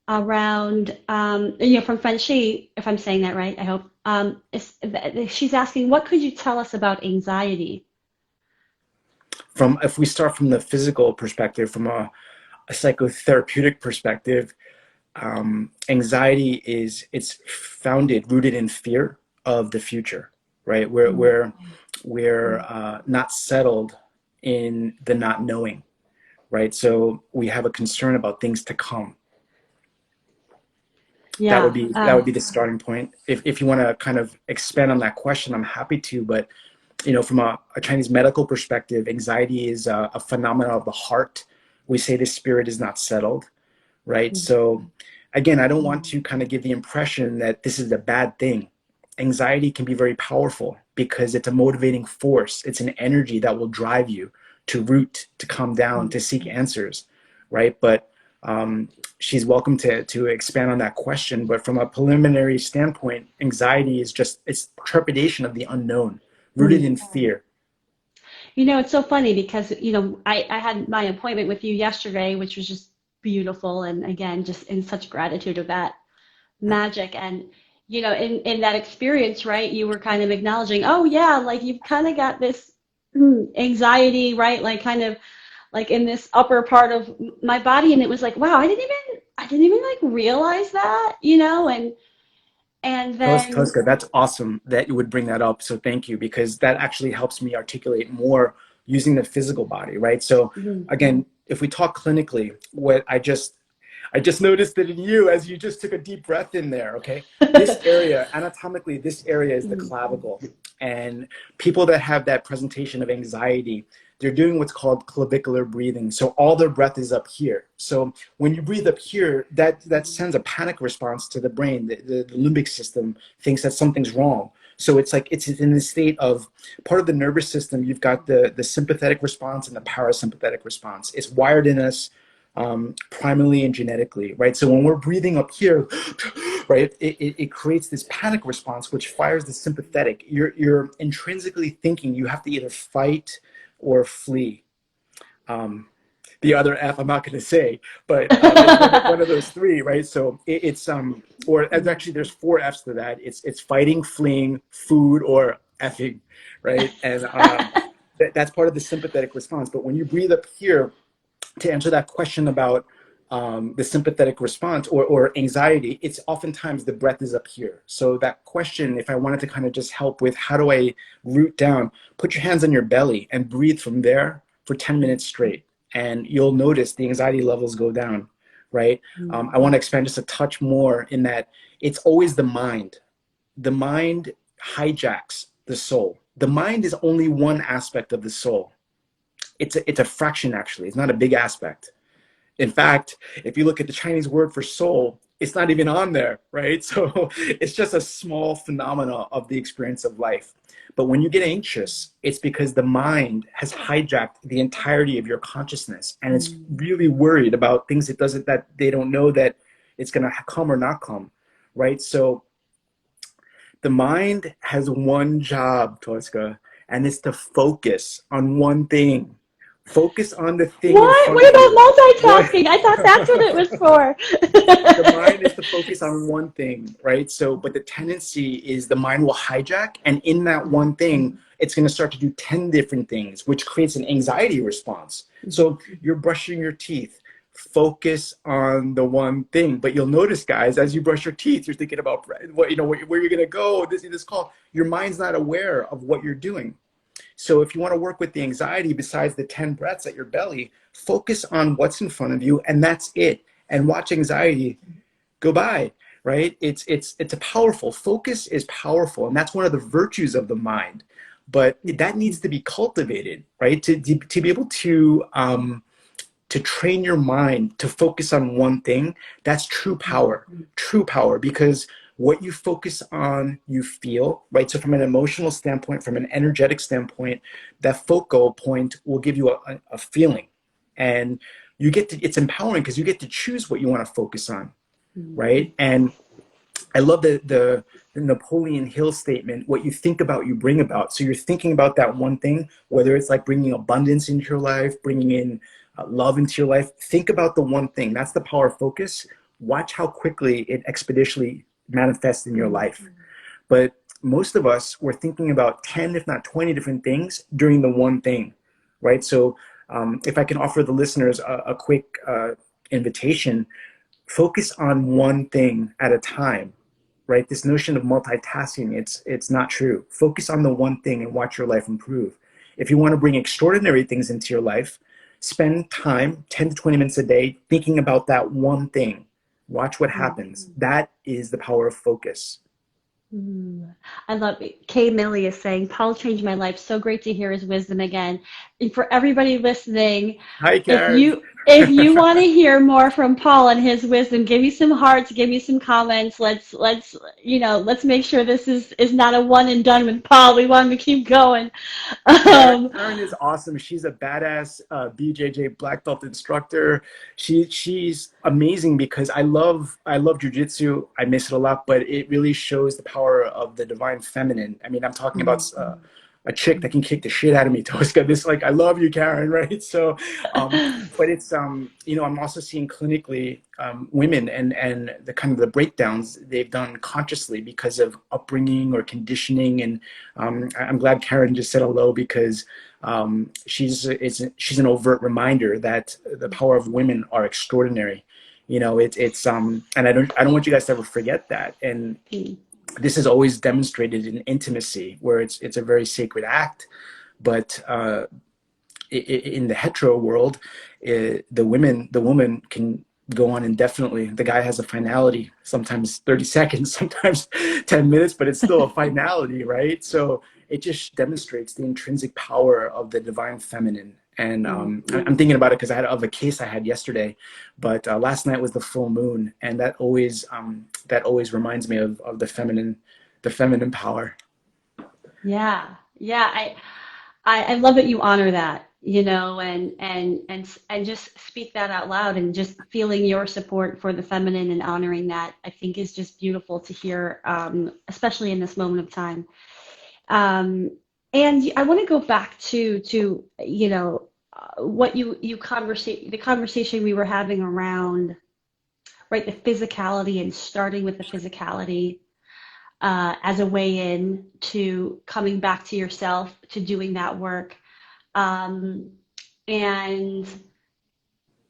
around from Fanshi, if I'm saying that right. I hope she's asking, what could you tell us about anxiety? If we start from the physical perspective, from a psychotherapeutic perspective, anxiety it's rooted in fear of the future, right? We're not settled in the not knowing, right? So we have a concern about things to come. That would Yeah. be the starting point. If you want to kind of expand on that question, I'm happy to. But from a Chinese medical perspective, anxiety is a phenomenon of the heart. We say the spirit is not settled, right? So again, I don't want to kind of give the impression that this is a bad thing. Anxiety can be very powerful because it's a motivating force. It's an energy that will drive you to root, to come down, to seek answers, right? But she's welcome to expand on that question. But from a preliminary standpoint, anxiety is it's trepidation of the unknown, rooted in fear. It's so funny because, I had my appointment with you yesterday, which was just beautiful. And again, just in such gratitude of that magic. And, in that experience, right, you were kind of acknowledging, oh yeah, like you've kind of got this anxiety, right? Like kind of like in this upper part of my body. And it was like, wow, I didn't even like realize that, and then, Tosca, that's awesome that you would bring that up. So thank you, because that actually helps me articulate more using the physical body, right? So again, if we talk clinically, what I just noticed that in you, as you just took a deep breath in there, okay? This area, anatomically, this area is the clavicle. And people that have that presentation of anxiety, they're doing what's called clavicular breathing. So all their breath is up here. So when you breathe up here, that sends a panic response to the brain. The limbic system thinks that something's wrong. So it's like it's in the state of part of the nervous system. You've got the sympathetic response and the parasympathetic response. It's wired in us primarily and genetically, right? So when we're breathing up here, right, it creates this panic response, which fires the sympathetic. You're intrinsically thinking you have to either fight or flee. The other F I'm not going to say, but it's one of those three, right? So it's or actually there's four F's to that. It's fighting, fleeing, food, or effing, right? And that's part of the sympathetic response. But when you breathe up here, to answer that question about the sympathetic response or anxiety, it's oftentimes the breath is up here. So that question, if I wanted to kind of just help with how do I root down, put your hands on your belly and breathe from there for 10 minutes straight. And you'll notice the anxiety levels go down, right? I want to expand just a touch more in that it's always the mind. The mind hijacks the soul. The mind is only one aspect of the soul. It's a fraction, actually. It's not a big aspect. In fact, if you look at the Chinese word for soul, it's not even on there, right? So it's just a small phenomena of the experience of life. But when you get anxious, it's because the mind has hijacked the entirety of your consciousness, and it's really worried about things that they don't know that it's going to come or not come, right? So the mind has one job, Tosca, and it's to focus on one thing. Focus on the thing in What? front What of you. about What? multitasking? I thought that's what it was for. The mind is to focus on one thing, right? So, but the tendency is the mind will hijack, and in that one thing, it's going to start to do 10 different things, which creates an anxiety response. So, you're brushing your teeth, focus on the one thing. But you'll notice, guys, as you brush your teeth, you're thinking about what where you're going to go, this call. Your mind's not aware of what you're doing. So if you want to work with the anxiety, besides the 10 breaths at your belly, focus on what's in front of you, and that's it. And watch anxiety go by, right? It's a powerful, focus is powerful, and that's one of the virtues of the mind. But that needs to be cultivated, right? To be able to train your mind to focus on one thing, that's true power, because what you focus on, you feel, right? So from an emotional standpoint, from an energetic standpoint, that focal point will give you a feeling. And it's empowering because you get to choose what you want to focus on, right? And I love the Napoleon Hill statement, what you think about, you bring about. So you're thinking about that one thing, whether it's like bringing abundance into your life, bringing in love into your life. Think about the one thing. That's the power of focus. Watch how quickly it expeditiously manifests in your life. But most of us were thinking about 10, if not 20 different things during the one thing, right? So if I can offer the listeners a quick invitation, focus on one thing at a time, right? This notion of multitasking, it's not true. Focus on the one thing and watch your life improve. If you want to bring extraordinary things into your life, spend time, 10 to 20 minutes a day, thinking about that one thing. Watch what happens. That is the power of focus. I love it. Kay Millie is saying, Paul changed my life. So great to hear his wisdom again. And for everybody listening, Hi, if Karen. you want to hear more from Paul and his wisdom, give me some hearts, give me some comments. Let's make sure this is not a one and done with Paul. We want him to keep going. Um, Karen is awesome. She's a badass BJJ black belt instructor. She's amazing because I love jujitsu. I miss it a lot, but it really shows the power of the divine feminine. I mean, I'm talking about a chick that can kick the shit out of me, Tosca. This like I love you, Karen, right? So, but it's I'm also seeing clinically women and the kind of the breakdowns they've done consciously because of upbringing or conditioning. And I'm glad Karen just said hello because she's an overt reminder that the power of women are extraordinary. And I don't want you guys to ever forget that. And this is always demonstrated in intimacy, where it's a very sacred act. But in the hetero world, the woman can go on indefinitely. The guy has a finality, sometimes 30 seconds, sometimes 10 minutes, but it's still a finality, right? So it just demonstrates the intrinsic power of the divine feminine. And I'm thinking about it because of a case I had yesterday, but last night was the full moon, and that always reminds me of the feminine power. yeah, yeah. I love that you honor that, and just speak that out loud and just feeling your support for the feminine and honoring that, I think is just beautiful to hear, especially in this moment of time. Um, and I want to go back to what the conversation we were having around, right, the physicality and starting with the physicality. as a way in to coming back to yourself, to doing that work. Um, and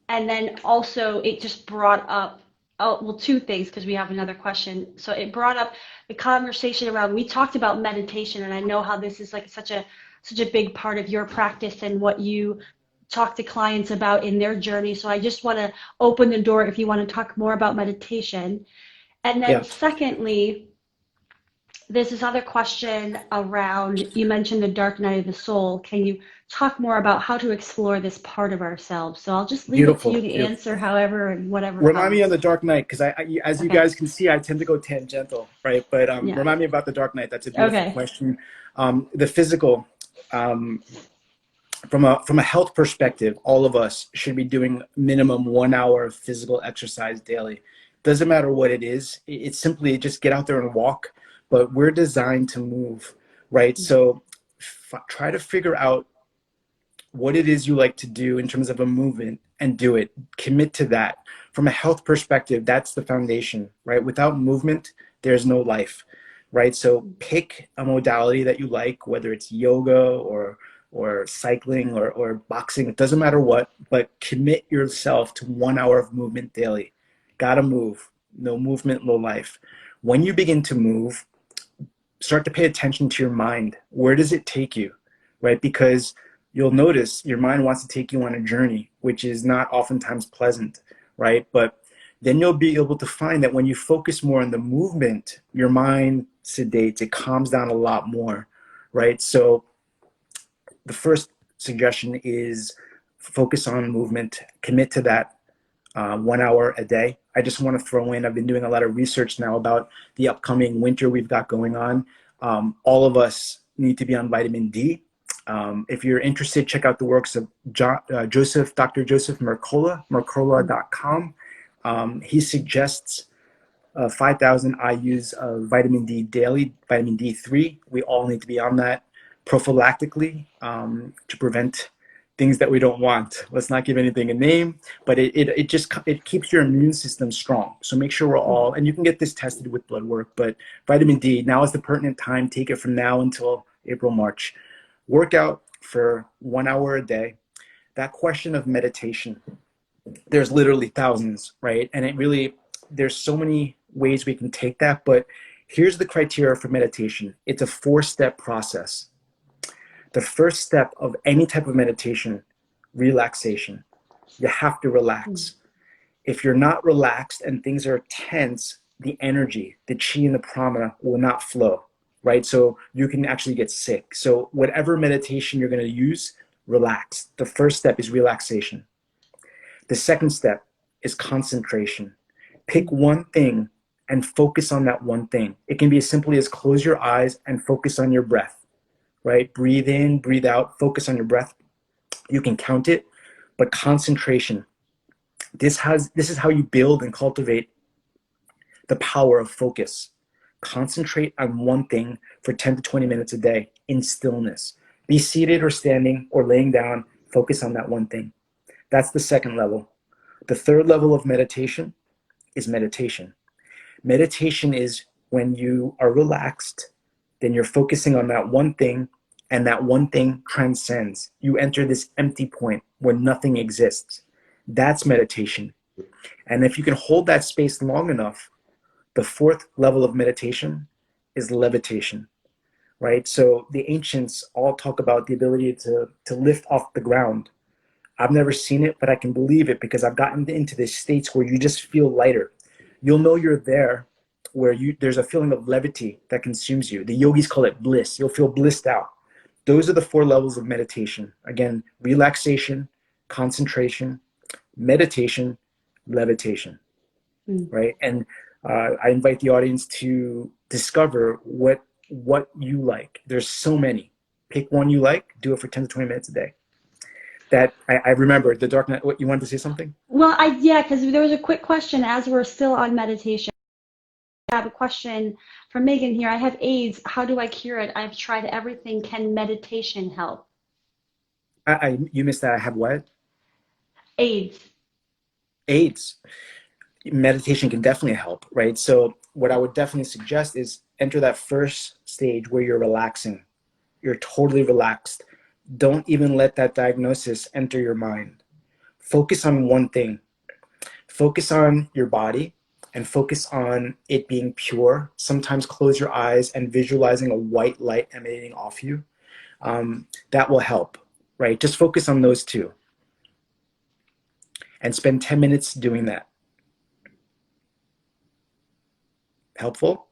and then also it just brought up, oh, well, two things, because we have another question. So it brought up the conversation around, we talked about meditation, and I know how this is like such a big part of your practice and what you talk to clients about in their journey. So I just want to open the door if you want to talk more about meditation. And then Yeah. secondly, there's this other question around, you mentioned the dark night of the soul. Can you talk more about how to explore this part of ourselves? So I'll just leave it to you Beautiful. to Beautiful. answer however and whatever Remind me on comes. the Dark Knight, because as you Okay. guys can see, I tend to go tangential, right? But Yeah. remind me about the Dark Knight. That's a beautiful Okay. question. The physical, um, from a health perspective, all of us should be doing minimum 1 hour of physical exercise daily. Doesn't matter what it is. It's simply just get out there and walk. But we're designed to move, right? So try to figure out what it is you like to do in terms of a movement and do it. Commit to that. From a health perspective, that's the foundation, right? Without movement, there's no life, right? So pick a modality that you like, whether it's yoga or cycling or boxing, it doesn't matter what, but commit yourself to 1 hour of movement daily. Gotta move. No movement, no life. When you begin to move, start to pay attention to your mind. Where does it take you, right? Because you'll notice your mind wants to take you on a journey, which is not oftentimes pleasant, right? But then you'll be able to find that when you focus more on the movement, your mind sedates, it calms down a lot more, right? So the first suggestion is focus on movement, commit to that 1 hour a day. I just want to throw in, I've been doing a lot of research now about the upcoming winter we've got going on. All of us need to be on vitamin D. If you're interested, check out the works of Dr. Joseph Mercola, mercola.com. He suggests 5,000 IUs of vitamin D daily, vitamin D3. We all need to be on that prophylactically to prevent things that we don't want. Let's not give anything a name, but it just it keeps your immune system strong. So make sure we're all, and you can get this tested with blood work, but vitamin D, now is the pertinent time. Take it from now until April, March. Work out for 1 hour a day. That question of meditation, there's literally thousands, right? And it really, there's so many ways we can take that, but here's the criteria for meditation. It's a 4-step process. The first step of any type of meditation, relaxation. You have to relax. If you're not relaxed and things are tense, the energy, the chi and the prana will not flow, right? So you can actually get sick. So whatever meditation you're going to use, relax. The first step is relaxation. The second step is concentration. Pick one thing and focus on that one thing. It can be as simply as close your eyes and focus on your breath, right? Breathe in, breathe out, focus on your breath. You can count it, but concentration. This is how you build and cultivate the power of focus. Concentrate on one thing for 10 to 20 minutes a day in stillness. Be seated or standing or laying down, focus on that one thing. That's the second level. The third level of meditation is meditation. Meditation is when you are relaxed, then you're focusing on that one thing, and that one thing transcends. You enter this empty point where nothing exists. That's meditation. And if you can hold that space long enough, the fourth level of meditation is levitation, right? So the ancients all talk about the ability to lift off the ground. I've never seen it, but I can believe it because I've gotten into these states where you just feel lighter. You'll know you're there where there's a feeling of levity that consumes you. The yogis call it bliss. You'll feel blissed out. Those are the 4 levels of meditation. Again, relaxation, concentration, meditation, levitation, right? And I invite the audience to discover what you like. There's so many. Pick one you like, do it for 10 to 20 minutes a day. That I remember the Dark Knight. What, you wanted to say something? Well, yeah, because there was a quick question as we're still on meditation. I have a question from Megan here. I have AIDS. How do I cure it? I've tried everything. Can meditation help? You missed that. I have what? AIDS. AIDS. Meditation can definitely help, right? So what I would definitely suggest is enter that first stage where you're relaxing. You're totally relaxed. Don't even let that diagnosis enter your mind. Focus on one thing. Focus on your body and focus on it being pure. Sometimes close your eyes and visualizing a white light emanating off you. That will help, right? Just focus on those two and spend 10 minutes doing that. Helpful?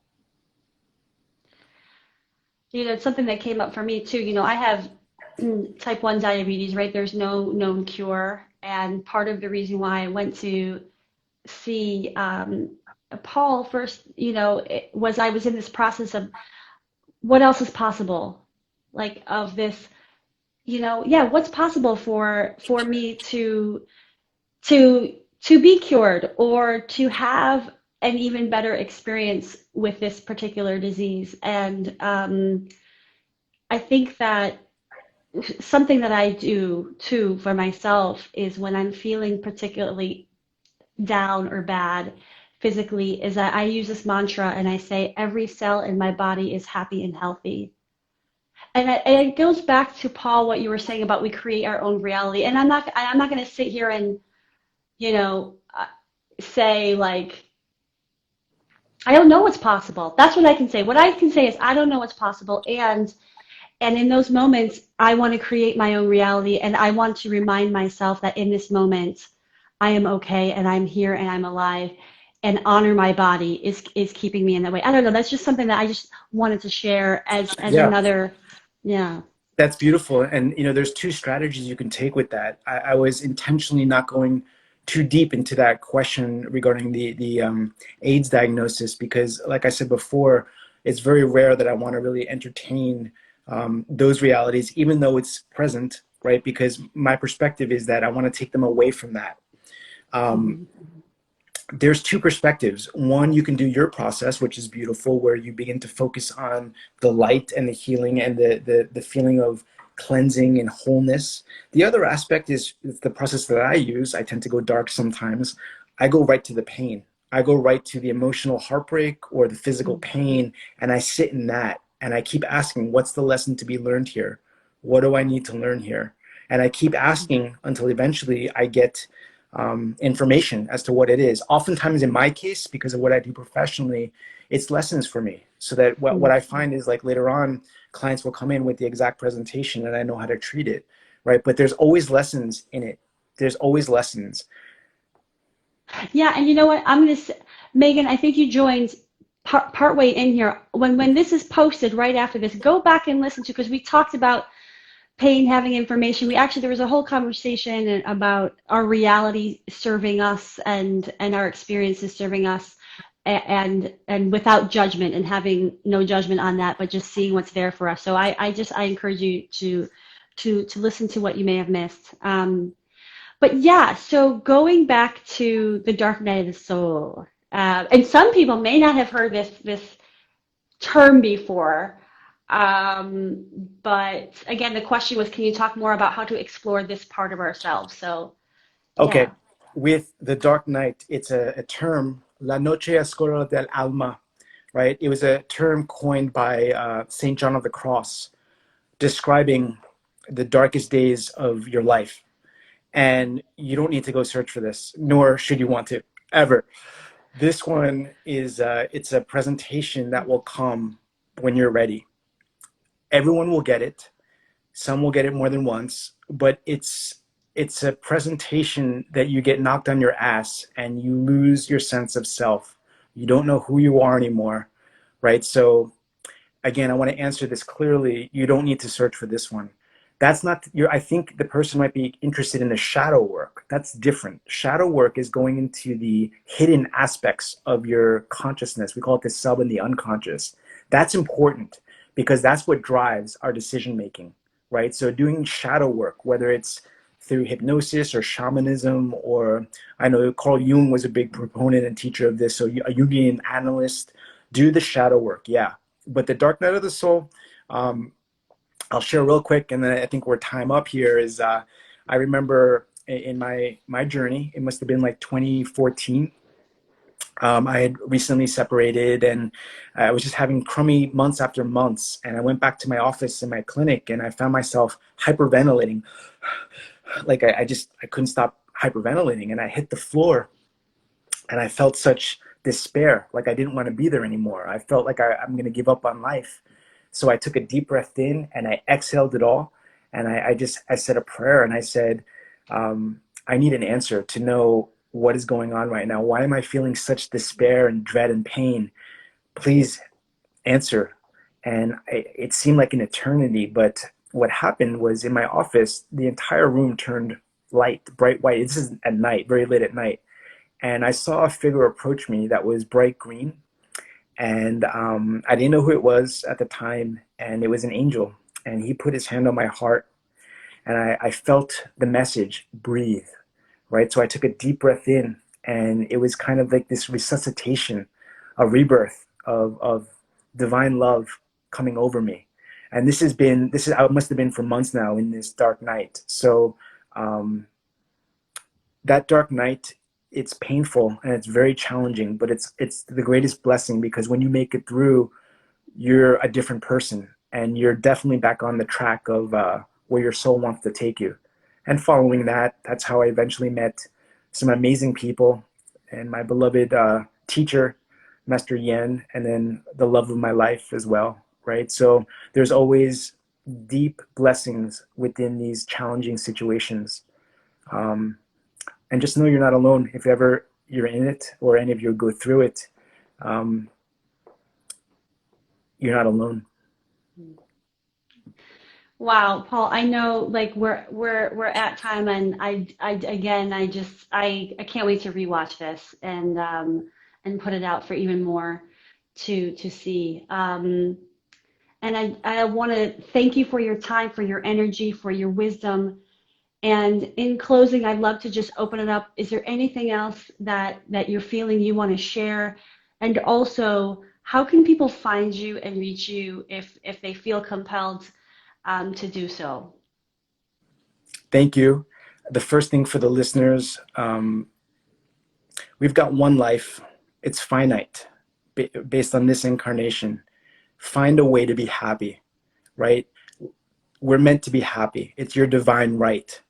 It's something that came up for me too. I have type 1 diabetes, right? There's no known cure. And part of the reason why I went to see Paul first, was I was in this process of what else is possible, like of this, yeah, what's possible for me to to be cured or to have an even better experience with this particular disease. And I think that something that I do too for myself is when I'm feeling particularly down or bad physically, is that I use this mantra and I say, every cell in my body is happy and healthy. And it goes back to Paul, what you were saying about we create our own reality. And I'm not going to sit here and, you know, say like, I don't know what's possible. That's what I can say. What I can say is I don't know what's possible. And in those moments, I want to create my own reality, and I want to remind myself that in this moment, I am okay, and I'm here, and I'm alive, and honor my body is keeping me in that way. I don't know. That's just something that I just wanted to share as Yeah, another, yeah. that's beautiful. And there's two strategies you can take with that. I was intentionally not going too deep into that question regarding the AIDS diagnosis because, like I said before, it's very rare that I want to really entertain those realities, even though it's present, right? Because my perspective is that I want to take them away from that. Um, Mhm. there's two perspectives. One, you can do your process, which is beautiful, where you begin to focus on the light and the healing and the feeling of cleansing and wholeness. The other aspect is the process that I use. I tend to go dark sometimes. I go right to the pain. I go right to the emotional heartbreak or the physical pain, and I sit in that. And I keep asking, what's the lesson to be learned here? What do I need to learn here? And I keep asking until eventually I get information as to what it is. Oftentimes, in my case, because of what I do professionally, it's lessons for me. So that what I find is like later on, clients will come in with the exact presentation and I know how to treat it, right? But there's always lessons in it. There's always lessons. Yeah, and you know what? Megan, I think you joined partway in here. When this is posted right after this, go back and listen to, because we talked about pain having information. There was a whole conversation about our reality serving us and our experiences serving us, and without judgment, and having no judgment on that, but just seeing what's there for us. So I encourage you to listen to what you may have missed. But yeah, so going back to the dark night of the soul, and some people may not have heard this term before. But again, the question was, can you talk more about how to explore this part of ourselves? So, Okay, yeah. with the Dark Night, it's a term, La Noche Oscura del Alma, right? It was a term coined by Saint John of the Cross, describing the darkest days of your life. And you don't need to go search for this, nor should you want to ever. This one is it's a presentation that will come when you're ready. Everyone will get it. Some will get it more than once, but it's a presentation that you get knocked on your ass and you lose your sense of self. You don't know who you are anymore, right? So again, I want to answer this clearly. You don't need to search for this one. That's not your, I think the person might be interested in the shadow work. That's different. Shadow work is going into the hidden aspects of your consciousness. We call it the sub and the unconscious. That's important because that's what drives our decision making, right? So doing shadow work, whether it's through hypnosis or shamanism, or I know Carl Jung was a big proponent and teacher of this. So a Jungian analyst, do the shadow work. Yeah. But the dark night of the soul, um, I'll share real quick, and then I think we're time up here. Is I remember in my journey, it must have been like 2014. I had recently separated, and I was just having crummy months after months. And I went back to my office in my clinic, and I found myself hyperventilating. Like I couldn't stop hyperventilating, and I hit the floor, and I felt such despair. Like I didn't want to be there anymore. I felt like I'm going to give up on life. So I took a deep breath in, and I exhaled it all. And I said a prayer, and I said, I need an answer to know what is going on right now. Why am I feeling such despair and dread and pain? Please answer. And it seemed like an eternity, but what happened was in my office, the entire room turned light, bright white. This is at night, very late at night. And I saw a figure approach me that was bright green. And I didn't know who it was at the time. And it was an angel. And he put his hand on my heart. And I felt the message, breathe, right? So I took a deep breath in. And it was kind of like this resuscitation, a rebirth of divine love coming over me. And I must have been for months now in this dark night. So that dark night, it's painful and it's very challenging, but it's the greatest blessing, because when you make it through, you're a different person, and you're definitely back on the track of where your soul wants to take you. And following that, that's how I eventually met some amazing people, and my beloved teacher, Master Yen, and then the love of my life as well, right? So there's always deep blessings within these challenging situations. And just know you're not alone. If ever you're in it, or any of you go through it, um, you're not alone. Wow, Paul, I know like we're at time, and I again I can't wait to rewatch this and put it out for even more to see. And I want to thank you for your time, for your energy, for your wisdom. And in closing, I'd love to just open it up. Is there anything else that you're feeling you want to share? And also, how can people find you and reach you if they feel compelled to do so? Thank you. The first thing for the listeners, we've got one life. It's finite, based on this incarnation. Find a way to be happy, right? We're meant to be happy. It's your divine right.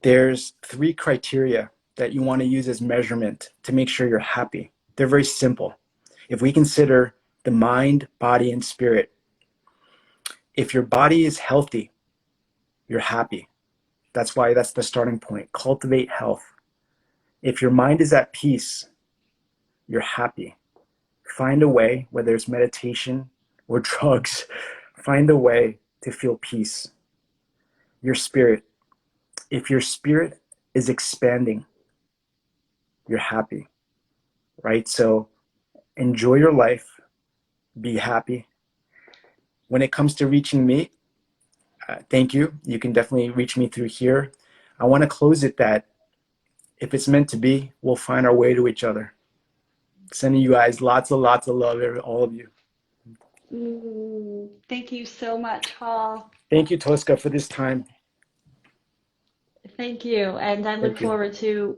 There's 3 criteria that you want to use as measurement to make sure you're happy. They're very simple. If we consider the mind, body, and spirit, if your body is healthy, you're happy. That's the starting point. Cultivate health. If your mind is at peace, you're happy. Find a way, whether it's meditation or drugs, find a way to feel peace. Your spirit. If your spirit is expanding, you're happy, right? So enjoy your life, be happy. When it comes to reaching me, thank you. You can definitely reach me through here. I want to close it that if it's meant to be, we'll find our way to each other. Sending you guys lots of love, all of you. Thank you so much, Paul. Thank you, Tosca, for this time. Thank you. And I look Thank you. forward to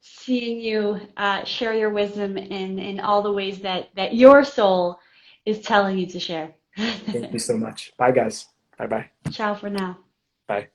seeing you share your wisdom in all the ways that your soul is telling you to share. Thank you so much. Bye, guys. Bye bye. Ciao for now. Bye.